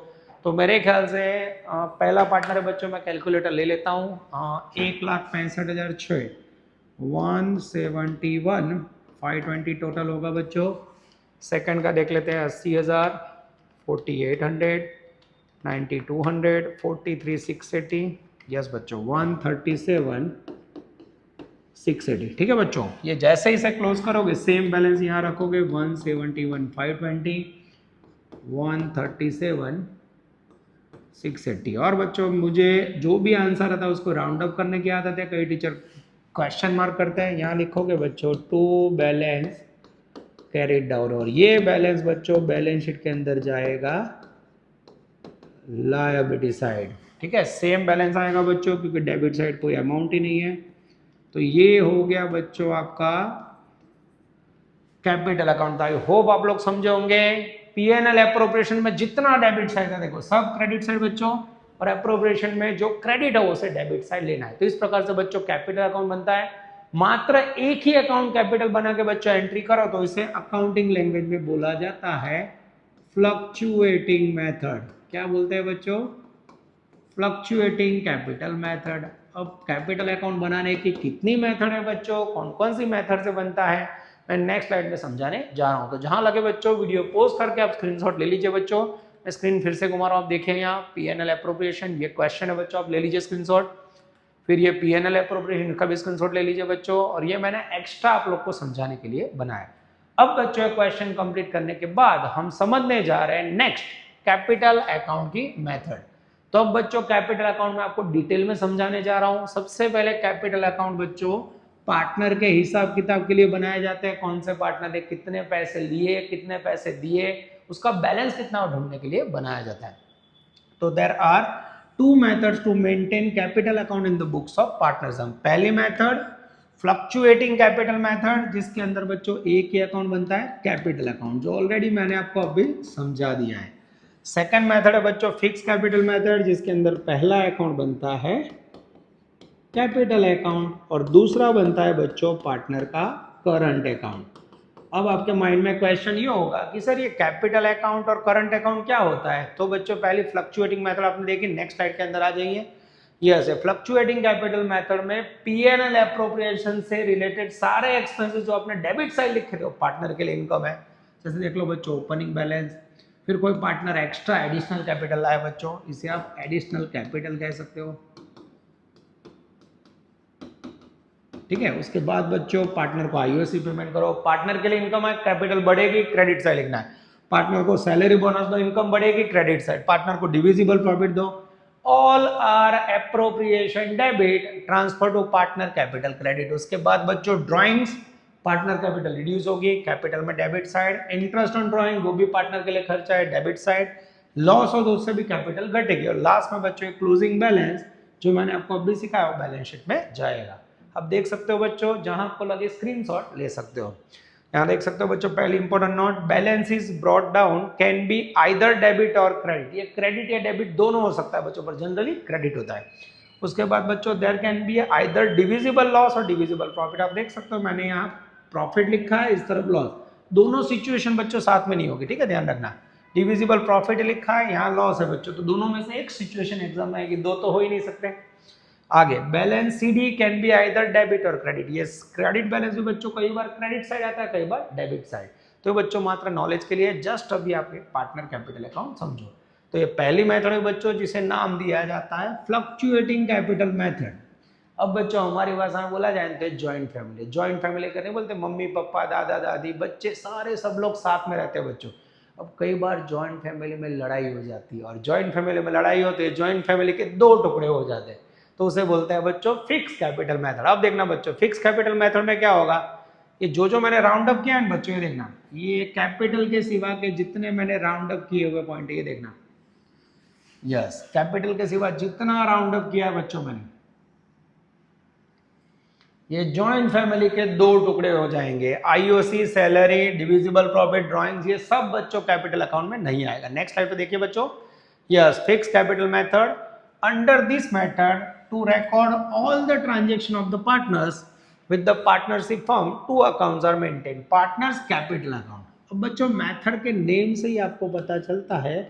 तो मेरे ख्याल से पहला पार्टनर है बच्चों, मैं कैलकुलेटर ले लेता हूँ, 1,65,006, 171,520 टोटल होगा बच्चों। सेकंड का देख लेते हैं 80,000, 4,800, 90,200, 43,680। यस बच्चों 137,680, ठीक है बच्चों। ये जैसे ही से क्लोज करोगे सेम बैलेंस यहाँ रखोगे 171,520, 137,680। और बच्चों मुझे जो भी आंसर आता है उसको राउंड अप करने की आदत है, कई टीचर क्वेश्चन मार्क करते हैं, यहाँ लिखोगे बच्चों टू बैलेंस कैरिड डाउन, और ये बैलेंस बच्चों बैलेंस शीट के अंदर जाएगा लायबिलिटी साइड। ठीक है, सेम बैलेंस आएगा बच्चों, क्योंकि डेबिट साइड कोई अमाउंट ही नहीं है। तो ये हो गया बच्चों आपका कैपिटल अकाउंट। आई होप आप लोग समझे होंगे। पीएनएल एप्रोप्रिएशन में जितना डेबिट साइड है देखो सब क्रेडिट साइड बच्चों, और एप्रोप्रिएशन में जो क्रेडिट है उसे डेबिट साइड लेना है। तो इस प्रकार से बच्चों कैपिटल अकाउंट बनता है। मात्र एक ही अकाउंट कैपिटल बना के बच्चों एंट्री करो तो इसे अकाउंटिंग लैंग्वेज में बोला जाता है फ्लक्चुएटिंग मेथड। क्या बोलते हैं बच्चों? Fluctuating capital method. अब कैपिटल अकाउंट बनाने की कितनी मेथड है बच्चों, कौन कौन सी मेथड से बनता है, मैं नेक्स्ट स्लाइड में समझाने जा रहा हूं। तो जहां लगे बच्चों वीडियो पॉज करके आप स्क्रीनशॉट ले लीजिए बच्चों। मैं स्क्रीन फिर से घुमा रहा हूं, आप देखिए यहाँ पीएनएल एप्रोप्रिएशन, ये क्वेश्चन है बच्चों, आप ले लीजिए स्क्रीनशॉट। फिर ये पीएनएल एप्रोप्रिएशन का भी स्क्रीनशॉट ले लीजिए बच्चों, और ये मैंने एक्स्ट्रा आप लोग को समझाने के लिए बनाया। अब बच्चों क्वेश्चन कंप्लीट करने के बाद हम समझने जा रहे हैं नेक्स्ट कैपिटल अकाउंट की मेथड। तो अब बच्चों कैपिटल अकाउंट में आपको डिटेल में समझाने जा रहा हूं। सबसे पहले कैपिटल अकाउंट बच्चों पार्टनर के हिसाब किताब के लिए बनाए जाते हैं। कौन से पार्टनर ने कितने पैसे लिए, कितने पैसे दिए, उसका बैलेंस कितना ढूंढने के लिए बनाया जाता है। तो there are two methods to maintain capital account in the books of partnerism. पहली मेथड फ्लक्चुएटिंग कैपिटल मेथड, जिसके अंदर बच्चों एक ही अकाउंट बनता है कैपिटल अकाउंट, जो ऑलरेडी मैंने आपको अभी समझा दिया है। सेकंड मेथड है बच्चों फिक्स कैपिटल मेथड, जिसके अंदर पहला अकाउंट बनता है कैपिटल अकाउंट और दूसरा बनता है बच्चों पार्टनर का करंट अकाउंट। अब आपके माइंड में क्वेश्चन ये होगा कि सर ये कैपिटल अकाउंट और करंट अकाउंट क्या होता है। तो बच्चों पहली फ्लक्चुएटिंग मेथड आपने देखी, नेक्स्ट स्लाइड के अंदर आ जाइए। यस, फ्लक्चुएटिंग कैपिटल मेथड में पीएनएल एप्रोप्रिएशन से रिलेटेड सारे एक्सपेंसेस जो आपने डेबिट साइड लिखे थे पार्टनर के लिए इनकम है। जैसे देख लो बच्चों ओपनिंग बैलेंस, फिर कोई पार्टनर एक्स्ट्रा एडिशनल कैपिटल लाए बच्चों, इसे आप एडिशनल कैपिटल कह सकते हो। ठीक है, उसके बाद बच्चों पार्टनर को आईओसी पेमेंट करो, पार्टनर के लिए इनकम है कैपिटल बढ़ेगी, क्रेडिट साइड लिखना है। पार्टनर को सैलरी बोनस दो, इनकम बढ़ेगी, क्रेडिट साइड। पार्टनर को डिविजिबल प्रॉफिट दो, all are appropriation debit transfer to partner capital credit. उसके बाद बच्चों ड्राइंग्स, पार्टनर कैपिटल रिड्यूस होगी, कैपिटल में debit side. Interest on drawing, वो भी पार्टनर के लिए खर्चा है, डेबिट साइड। लॉस हो तो उससे भी कैपिटल घटेगी। और लास्ट में बच्चों क्लोजिंग बैलेंस, जो मैंने आपको अभी सिखाया वो बैलेंस शीट में जाएगा। अब देख सकते हो बच्चों, जहां आपको लगे स्क्रीनशॉट ले सकते हो। यहाँ देख सकते हो बच्चों, पहली important note, balance is brought down can be either debit और क्रेडिट। ये क्रेडिट या डेबिट दोनों हो सकता है बच्चों, पर जनरली क्रेडिट होता है। उसके बाद बच्चों there can be either divisible loss और डिविजिबल प्रॉफिट। आप देख सकते हो मैंने यहाँ प्रॉफिट लिखा है, इस तरफ लॉस, दोनों सिचुएशन बच्चों साथ में नहीं होगी। ठीक है, ध्यान रखना। डिविजिबल प्रॉफिट लिखा है, यहाँ लॉस है बच्चों, तो दोनों में से एक सिचुएशन एग्जाम में आएगी, दो तो हो ही नहीं सकते। आगे balance CD can be either debit और क्रेडिट। ये क्रेडिट बैलेंस भी बच्चों कई बार क्रेडिट साइड आता है, कई बार डेबिट साइड। तो बच्चों मात्र नॉलेज के लिए, जस्ट अभी आपके पार्टनर कैपिटल अकाउंट समझो। तो ये पहली मेथड है बच्चों, जिसे नाम दिया जाता है फ्लक्चुएटिंग कैपिटल मेथड। अब बच्चों हमारी भाषा में बोला जाए तो जॉइंट फैमिली। जॉइंट फैमिली करने बोलते मम्मी पापा दादा दादी बच्चे सारे सब लोग साथ में रहते हैं बच्चों। अब कई बार जॉइंट फैमिली में लड़ाई हो जाती है, और जॉइंट फैमिली में लड़ाई होती है, जॉइंट फैमिली के दो टुकड़े हो जाते हैं, तो उसे बोलते हैं बच्चों फिक्स कैपिटल मेथड। अब देखना बच्चों फिक्स कैपिटल मेथड में क्या होगा, ये जो मैंने राउंड अप किया है बच्चों, ये देखना, ये कैपिटल के सिवा के जितने मैंने राउंड अप किए हुए पॉइंट ये देखना। यस, कैपिटल के सिवा जितना राउंड अप किया है बच्चों मैंने, ये जॉइंट फैमिली के दो टुकड़े हो जाएंगे। IOC, salary, divisible profit, drawings, ये सब बच्चों कैपिटल अकाउंट में नहीं आएगा। नेक्स्ट स्लाइड पे देखिए बच्चों। Yes, fix capital method, under this method to record all the transaction of the partners with the partnership firm, two accounts are maintain, partners capital account. अब बच्चों मेथड के name से ही आपको पता चलता है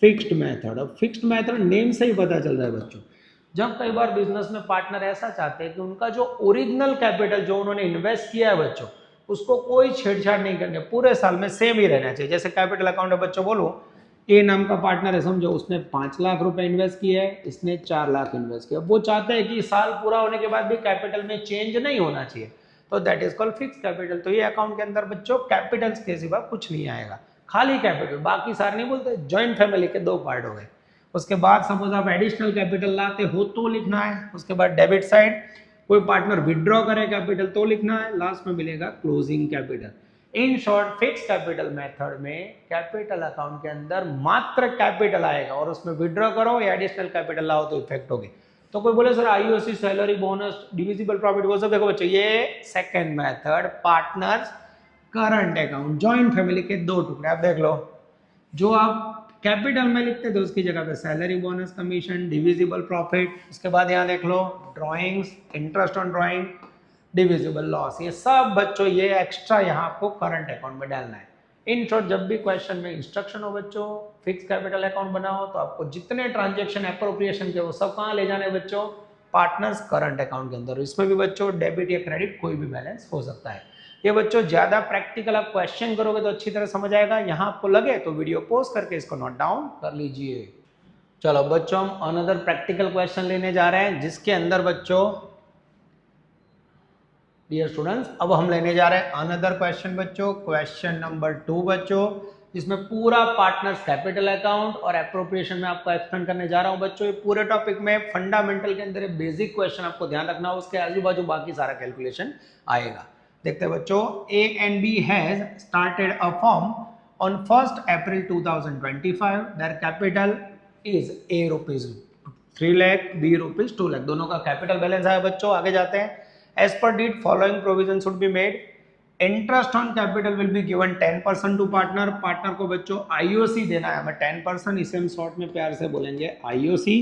फिक्स्ड मेथड। अब फिक्स्ड मेथड नेम से ही पता चल रहा है बच्चों। जब कई बार बिजनेस में पार्टनर ऐसा चाहते हैं कि उनका जो ओरिजिनल कैपिटल जो उन्होंने इन्वेस्ट किया है बच्चों, उसको कोई छेड़छाड़ नहीं करनी, पूरे साल में सेम ही रहना चाहिए। जैसे कैपिटल अकाउंट है बच्चों, बोलो ए नाम का पार्टनर है, समझो उसने 5 लाख रुपए इन्वेस्ट किया है, इसने 4 लाख इन्वेस्ट किया। वो चाहते हैं कि साल पूरा होने के बाद भी कैपिटल में चेंज नहीं होना चाहिए, तो that is called fix capital. तो ये अकाउंट के अंदर बच्चों कैपिटल के सिवा कुछ नहीं आएगा, खाली कैपिटल, बाकी सारे नहीं बोलते। ज्वाइंट फैमिली के दो पार्ट हो गए। उसके बाद सपोज आप एडिशनल कैपिटल लाते हो तो लिखना है। उसके बाद डेबिट साइड, कोई पार्टनर विड्रॉ करे कैपिटल तो लिखना है, लास्ट में मिलेगा closing capital. In short fix capital method में कैपिटल अकाउंट के अंदर मात्र कैपिटल आएगा और उसमें विड्रॉ करो या एडिशनल कैपिटल लाओ तो इफेक्ट होगी। तो कोई बोले sir IOC, salary, bonus, divisible profit, वो सब देखो बच्चों, ये second method partners current account, joint family के दो टुकड़े। आप देख लो, जो आप कैपिटल में लिखते थे उसकी जगह पे salary, bonus, commission, divisible profit, उसके बाद यहाँ देख लो drawings, interest on drawing, divisible loss, ये सब बच्चों ये एक्स्ट्रा यहाँ आपको करंट अकाउंट में डालना है। इन शॉर्ट जब भी क्वेश्चन में इंस्ट्रक्शन हो बच्चों फिक्स कैपिटल अकाउंट बनाओ तो आपको जितने ट्रांजेक्शन एप्रोप्रिएशन के वो सब कहाँ ले जाने बच्चों, पार्टनर्स करंट अकाउंट के अंदर। इसमें भी बच्चों डेबिट या क्रेडिट कोई भी बैलेंस हो सकता है। ये बच्चों ज्यादा प्रैक्टिकल आप क्वेश्चन करोगे तो अच्छी तरह समझ आएगा। यहाँ आपको लगे तो वीडियो पॉज करके इसको नोट डाउन कर लीजिए। चलो बच्चों हम अनदर प्रैक्टिकल क्वेश्चन लेने जा रहे हैं जिसके अंदर बच्चों डियर स्टूडेंट्स अब हम लेने जा रहे हैं अनदर क्वेश्चन बच्चों, क्वेश्चन नंबर 2 बच्चों, इसमें पूरा पार्टनर्स कैपिटल अकाउंट और एप्रोप्रिएशन में आपको एक्सप्लेन करने जा रहा हूं बच्चों। ये पूरे टॉपिक में फंडामेंटल के अंदर बेसिक क्वेश्चन आपको ध्यान रखना हो, उसके आजू बाजू बाकी सारा कैलकुलेशन आएगा। देखते हैं बच्चों, A and B has started a firm on 1st April 2025. Their capital is A rupees 3 lakh, B rupees 2 lakh, दोनों का कैपिटल बैलेंस है बच्चों। आगे जाते हैं। As per deed, following provision should be made. Interest on capital will be given 10% to partner. Partner को बच्चों IOC देना है हमें 10%, इसे हम शॉर्ट में प्यार से बोलेंगे IOC।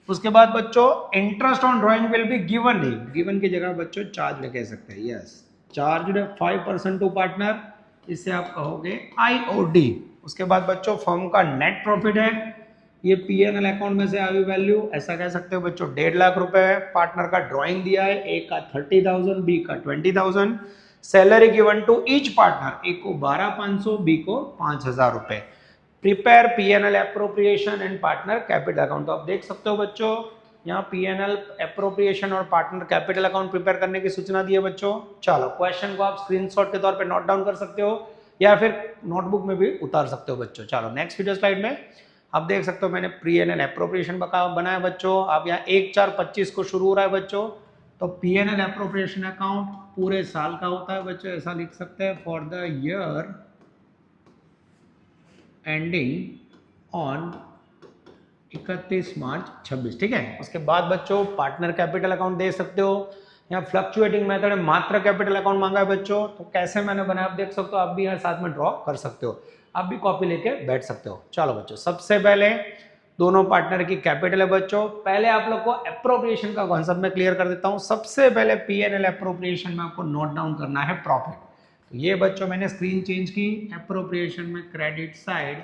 उसके बाद बच्चों interest on drawing will be given, नहीं गिवन की जगह बच्चों चार्ज कह सकते हैं, यस चार्ज 5% टू पार्टनर, इससे आप कहोगे IOD। उसके बाद बच्चों फर्म का नेट प्रॉफिट है, ये P&L अकाउंट में से आई वैल्यू, ऐसा कह सकते हो बच्चों 1.5 लाख रुपए है। पार्टनर का ड्राइंग दिया है, ए का 30,000, बी का 20,000। Salary given to each partner, A को 12,500, बी को 5,000 रुपए। Prepare P&L appropriation and partner capital account. तो आप देख सकते हो बच्चों यहाँ P&L एप्रोप्रिएशन और पार्टनर कैपिटल अकाउंट प्रिपेयर करने की सूचना दी है बच्चों। चलो क्वेश्चन को आप स्क्रीनशॉट के तौर पे नोट डाउन कर सकते हो या फिर नोटबुक में भी उतार सकते हो बच्चों। चलो नेक्स्ट वीडियो स्लाइड में आप देख सकते हो मैंने P&L एप्रोप्रिएशन बनाया बच्चों। आप यहाँ 1/4/25 को शुरू हो रहा है बच्चों, तो P&L एप्रोप्रिएशन अकाउंट पूरे साल का होता है बच्चों, ऐसा लिख सकते हैं for the year ending on 31 मार्च 26, ठीक है। उसके बाद बच्चों पार्टनर कैपिटल अकाउंट दे सकते हो, यहाँ फ्लक्चुएटिंग मेथड है, मात्र कैपिटल अकाउंट मांगा है बच्चों। तो कैसे मैंने बनाया आप देख सकते हो, आप भी यहाँ साथ में ड्रॉ कर सकते हो, आप भी कॉपी लेके बैठ सकते हो। चलो बच्चों सबसे पहले दोनों पार्टनर की कैपिटल है बच्चों। पहले आप लोग को एप्रोप्रिएशन का कॉन्सेप्ट में क्लियर कर देता हूँ। सबसे पहले P&L एप्रोप्रिएशन में आपको नोट डाउन करना है प्रॉफिट। तो ये बच्चों मैंने स्क्रीन चेंज की, एप्रोप्रिएशन में credit side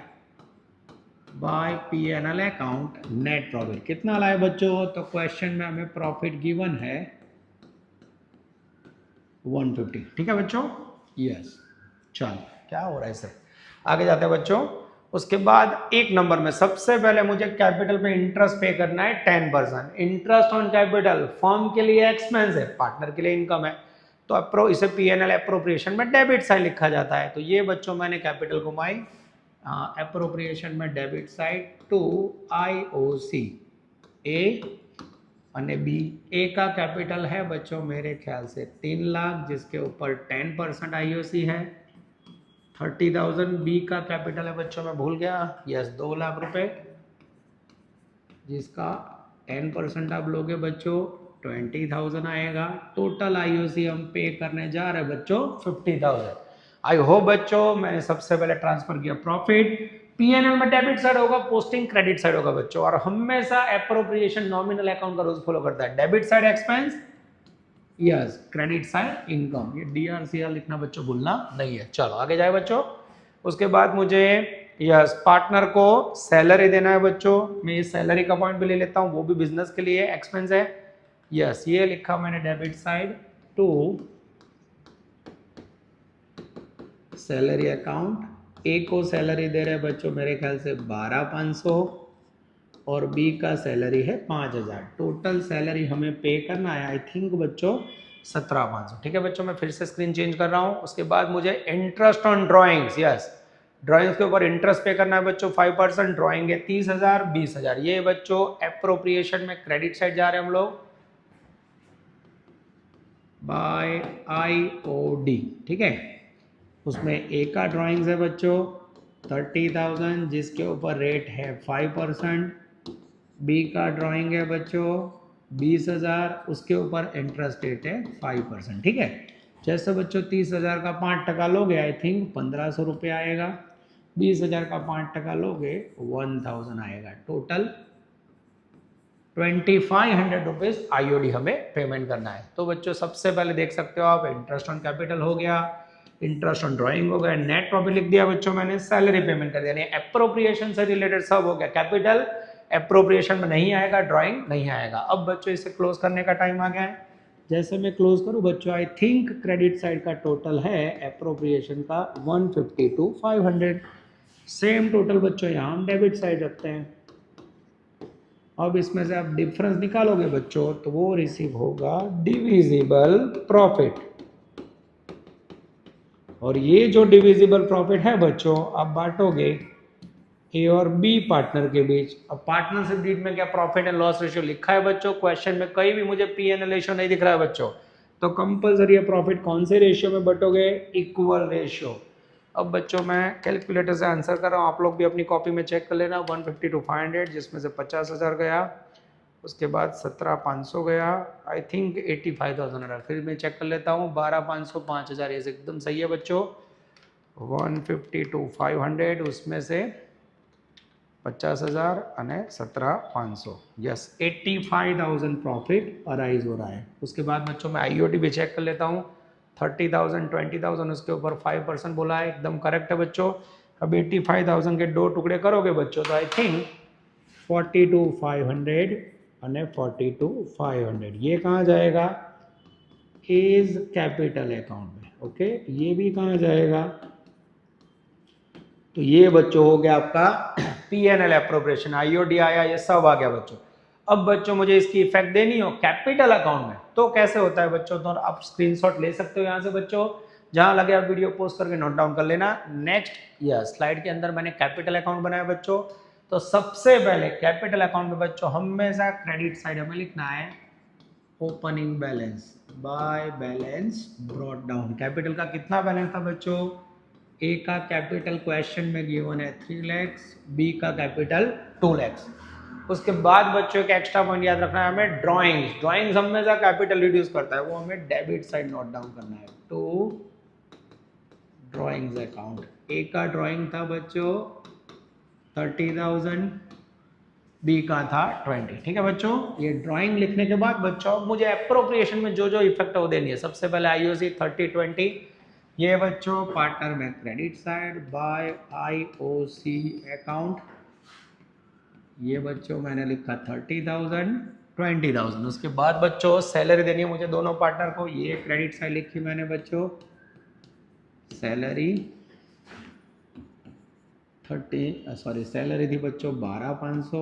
by P&L account net profit कितना लाए बच्चों, तो क्वेश्चन में हमें प्रॉफिट गिवन है 150, ठीक है बच्चों, यस। चलो क्या हो रहा है सर, आगे जाते हैं बच्चों। उसके बाद एक नंबर में सबसे पहले मुझे कैपिटल पे इंटरेस्ट पे करना है 10%। इंटरेस्ट ऑन कैपिटल फर्म के लिए एक्सपेंस है, पार्टनर के लिए इनकम है, तो इसे P&L एप्रोप्रिएशन में डेबिट साइड लिखा जाता है। तो ये बच्चों मैंने कैपिटल घुमाई एप्रोप्रिएशन में डेबिट साइड टू IOC ए और बी। ए का कैपिटल है बच्चों मेरे ख्याल से 3 लाख, जिसके ऊपर 10% IOC है 30,000। बी का कैपिटल है बच्चों मैं भूल गया, यस 2 लाख रुपए, जिसका 10% आप लोगे बच्चों 20,000 आएगा। टोटल IOC हम पे करने जा रहे हैं बच्चों 50,000। आई होप बच्चों मैंने सबसे पहले ट्रांसफर किया प्रॉफिट, P&L में डेबिट साइड होगा, पोस्टिंग क्रेडिट साइड होगा बच्चों, और हमेशा एप्रोप्रिएशन नॉमिनल अकाउंट का रूल फॉलो करता है। Debit side expense, yes credit side income, ये DRCR लिखना बच्चों भूलना नहीं है। चलो आगे जाए बच्चों। उसके बाद मुझे यस पार्टनर को सैलरी देना है बच्चों, मैं इस सैलरी का पॉइंट भी ले लेता हूँ, वो भी बिजनेस के लिए एक्सपेंस है, यस ये लिखा मैंने debit side to salary account. A को सैलरी दे रहे हैं बच्चों मेरे ख्याल से 12,500 और बी का सैलरी है 5,000। टोटल सैलरी हमें पे करना है आई थिंक बच्चों 17,500, ठीक है बच्चों। मैं फिर से स्क्रीन चेंज कर रहा हूँ। उसके बाद मुझे interest on drawings, yes drawings के ऊपर इंटरेस्ट पे करना है बच्चों 5%, ड्राइंग है 30,000 20,000। ये बच्चों एप्रोप्रिएशन में क्रेडिट साइड जा रहे हैं हम लोग, बाय IOD, ठीक है। उसमें ए का ड्राइंग्स है बच्चों 30,000 जिसके ऊपर रेट है 5%, बी का ड्राइंग है बच्चों 20,000 उसके ऊपर इंटरेस्ट रेट है 5%, ठीक है। जैसे बच्चों 30,000 का 5% लोगे आई थिंक 1,500 रुपये आएगा, 20,000 का 5% लोगे 1,000 आएगा, टोटल 2,500 रुपीज IOD हमें पेमेंट करना है। तो बच्चों सबसे पहले देख सकते हो आप इंटरेस्ट ऑन कैपिटल हो गया, इंटरेस्ट ऑन ड्राइंग हो गया, नेट प्रॉफिट लिख दिया बच्चों मैंने, सैलरी पेमेंट कर दिया, यानी एप्रोप्रिएशन से रिलेटेड सब हो गया। कैपिटल एप्रोप्रिएशन में नहीं आएगा, ड्राइंग नहीं आएगा। अब बच्चों इसे क्लोज करने का टाइम आ गया है। जैसे मैं क्लोज करूं बच्चों आई थिंक क्रेडिट साइड का टोटल है एप्रोप्रिएशन का 150 to 500, सेम टोटल बच्चों यहाँ हम डेबिट साइड रखते हैं। अब इसमें से आप डिफरेंस निकालोगे बच्चों तो वो रिसीव होगा डिविजिबल प्रॉफिट, और ये जो डिविजिबल प्रॉफिट है बच्चों आप बांटोगे ए और बी पार्टनर के बीच। अब पार्टनर से बीच में क्या प्रॉफिट एंड लॉस रेशियो लिखा है बच्चों, क्वेश्चन में कहीं भी मुझे P&L रेशियो नहीं दिख रहा है बच्चों, तो कंपलसरी प्रॉफिट कौन से रेशियो में बटोगे, इक्वल रेशियो। अब बच्चों मैं कैलकुलेटर से आंसर कर रहा हूँ, आप लोग भी अपनी कॉपी में चेक कर लेना। 150 to 500 जिसमें से 50,000 गया, उसके बाद 17,500 गया, आई थिंक 85,000 फिर मैं चेक कर लेता हूँ 12,500 5,000, ये एकदम सही है बच्चों। 150 to 500 उसमें से 50,000 અને 17,500, यस 85,000 प्रॉफिट अराइज हो रहा है। उसके बाद बच्चों मैं IOD भी चेक कर लेता हूँ, 30,000 20,000 उसके ऊपर 5% बोला है, एकदम करेक्ट है बच्चों। अब 85,000 के दो टुकड़े करोगे बच्चों तो आई थिंक 40 to 500 અને 40 to 500, ये कहाँ जाएगा, एज कैपिटल अकाउंट में, ओके। ये भी कहाँ जाएगा, तो ये बच्चों हो गया आपका P&L एप्रोप्रिएशन, IOD आया, ये सब आ गया बच्चों। अब बच्चों मुझे इसकी इफेक्ट देनी हो कैपिटल अकाउंट में, तो कैसे होता है बच्चों, तो आप स्क्रीनशॉट ले सकते हो यहाँ से बच्चों, जहां लगे आप वीडियो पोस्ट करके नोट डाउन कर लेना। नेक्स्ट स्लाइड के अंदर मैंने कैपिटल अकाउंट बनाया बच्चों। तो सबसे पहले कैपिटल अकाउंट में बच्चों हमेशा क्रेडिट साइड हमें लिखना है opening balance by balance brought down. Capital का कितना बैलेंस था बच्चों, ए का कैपिटल क्वेश्चन में गिवन है 3 lakhs, बी का कैपिटल 2 lakhs। उसके बाद बच्चों का एक्स्ट्रा पॉइंट याद रखना है हमें, ड्राइंग्स हमेशा कैपिटल रिड्यूस करता है, वो हमें डेबिट साइड नोट डाउन करना है। टू ड्राइंग्स अकाउंट, ए का ड्राइंग था बच्चों 30,000, बी का था 20, ठीक है बच्चों। ये ड्राइंग लिखने के बाद बच्चों मुझे एप्रोप्रिएशन में जो जो इफेक्ट है वो देनी है। सबसे पहले IOC 30-20, ये बच्चों पार्टनर में credit side by IOC account, ये बच्चों मैंने लिखा 30,000 20,000। उसके बाद बच्चों सैलरी देनी है मुझे दोनों पार्टनर को, ये क्रेडिट साइड लिखी मैंने बच्चों, सैलरी सैलरी थी बच्चों 12,500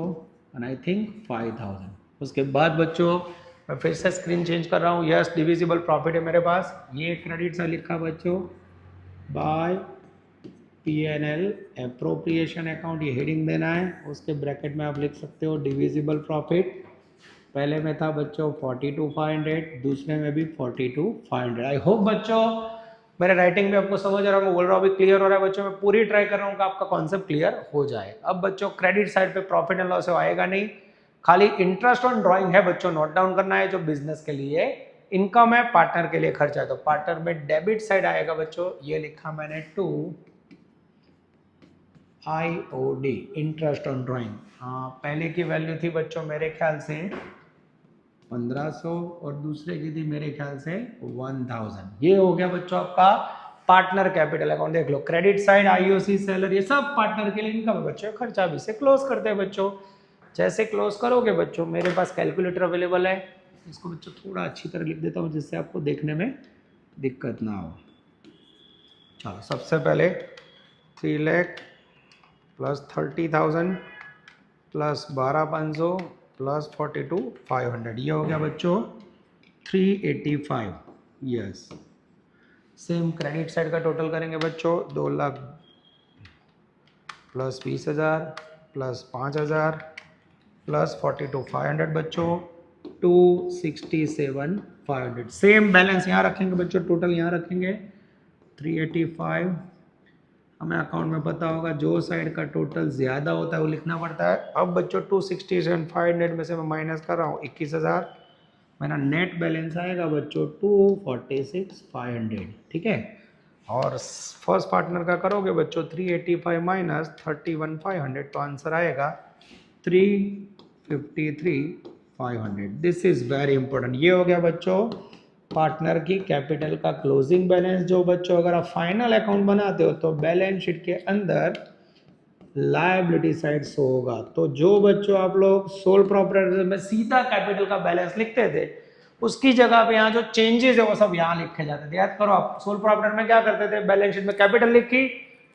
एंड आई थिंक 5,000। उसके बाद बच्चों मैं फिर से स्क्रीन चेंज कर रहा हूँ, यस डिविजिबल प्रॉफिट है मेरे पास, ये क्रेडिट साइड लिखा बच्चों बाय P&L एप्रोप्रिएशन अकाउंट, ये हेडिंग देना है। उसके ब्रैकेट में आप लिख सकते हो डिविजिबल प्रॉफिट, पहले में था बच्चों 40 to 500, दूसरे में भी 40 to 500। आई होप बच्चों मेरे राइटिंग में आपको समझ आ रहा हूँ, बोल रहा हूँ अभी क्लियर हो रहा है बच्चों, मैं पूरी ट्राई कर रहा हूँ कि आपका कॉन्सेप्ट क्लियर हो जाए। अब बच्चों क्रेडिट साइड पे प्रॉफिट एंड लॉस आएगा नहीं, खाली इंटरेस्ट ऑन ड्राइंग है बच्चों, नोट डाउन करना है, जो बिजनेस के लिए इनकम है, पार्टनर के लिए खर्चा है। तो पार्टनर में डेबिट साइड आएगा बच्चों, ये लिखा मैंने to IOD interest on drawing. पहले की वैल्यू थी बच्चों मेरे ख्याल से 1,500 और दूसरे की थी मेरे ख्याल से 1,000। ये हो गया बच्चों आपका पार्टनर कैपिटल अकाउंट। देख लो क्रेडिट साइड IOC सैलरी, ये सब पार्टनर के लिए इनकम है बच्चों, खर्चा भी से क्लोज करते हैं बच्चों। जैसे क्लोज करोगे बच्चों, मेरे पास कैलकुलेटर अवेलेबल है, इसको बच्चों थोड़ा अच्छी तरह लिख देता हूँ जिससे आपको देखने में दिक्कत ना हो। चलो सबसे पहले 3 लाख प्लस 30,000 प्लस 12,500 प्लस 42,500, ये हो गया बच्चों 385। यस सेम क्रेडिट साइड का टोटल करेंगे बच्चों, 2 लाख प्लस 20,000 प्लस 5,000 प्लस 42,500 बच्चों 267 500। सेम बैलेंस यहाँ रखेंगे बच्चों, टोटल यहाँ रखेंगे 385। हमें अकाउंट में पता होगा जो साइड का टोटल ज़्यादा होता है वो लिखना पड़ता है। अब बच्चों 267,500 में से मैं माइनस कर रहा हूँ 21,000, मेरा नेट बैलेंस आएगा बच्चों 246,500, ठीक है। और फर्स्ट पार्टनर का करोगे बच्चों 385 माइनस 31,500, तो आंसर आएगा 353,500। This is very important. ये हो गया बच्चों पार्टनर की कैपिटल का क्लोजिंग बैलेंस। जो बच्चों अगर आप फाइनल अकाउंट बनाते हो तो बैलेंस शीट के अंदर लायबिलिटी साइड शो होगा। तो जो बच्चों आप लोग सोल प्रोप्राइटर में सीधा कैपिटल का बैलेंस लिखते थे, उसकी जगह पे यहाँ जो चेंजेस है वो सब यहाँ लिखे जाते थे। याद करो, आप सोल प्रोप्राइटर में क्या करते थे, बैलेंस शीट में कैपिटल लिखी,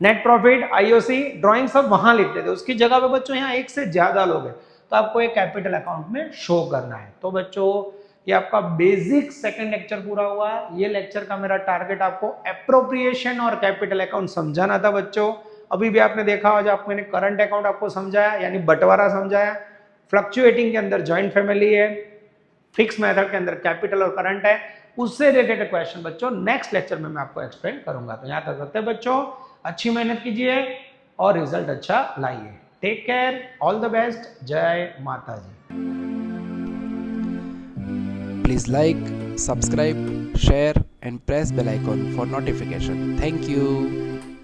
नेट प्रॉफिट, आईओसी, ड्राइंग सब वहां लिखते थे। उसकी जगह पे बच्चों यहाँ एक से ज्यादा लोग हैं तो आपको एक कैपिटल अकाउंट में शो करना है। तो बच्चों ये आपका बेसिक सेकंड लेक्चर पूरा हुआ। ये लेक्चर का मेरा टारगेट आपको एप्रोप्रिएशन और कैपिटल अकाउंट समझाना था बच्चों। अभी भी आपने देखा होगा, जब मैंने करंट अकाउंट आपको समझाया यानी बंटवारा समझाया, फ्लक्चुएटिंग के अंदर जॉइंट फैमिली है, फिक्स मेथड के अंदर कैपिटल और करंट है, उससे रिलेटेड क्वेश्चन बच्चों नेक्स्ट लेक्चर में मैं आपको एक्सप्लेन करूंगा। तो यहाँ तक करते हैं बच्चों, अच्छी मेहनत कीजिए और रिजल्ट अच्छा लाइए। Take care, all the best, जय माता जी। Please like, subscribe, share and press bell icon for notification. Thank you.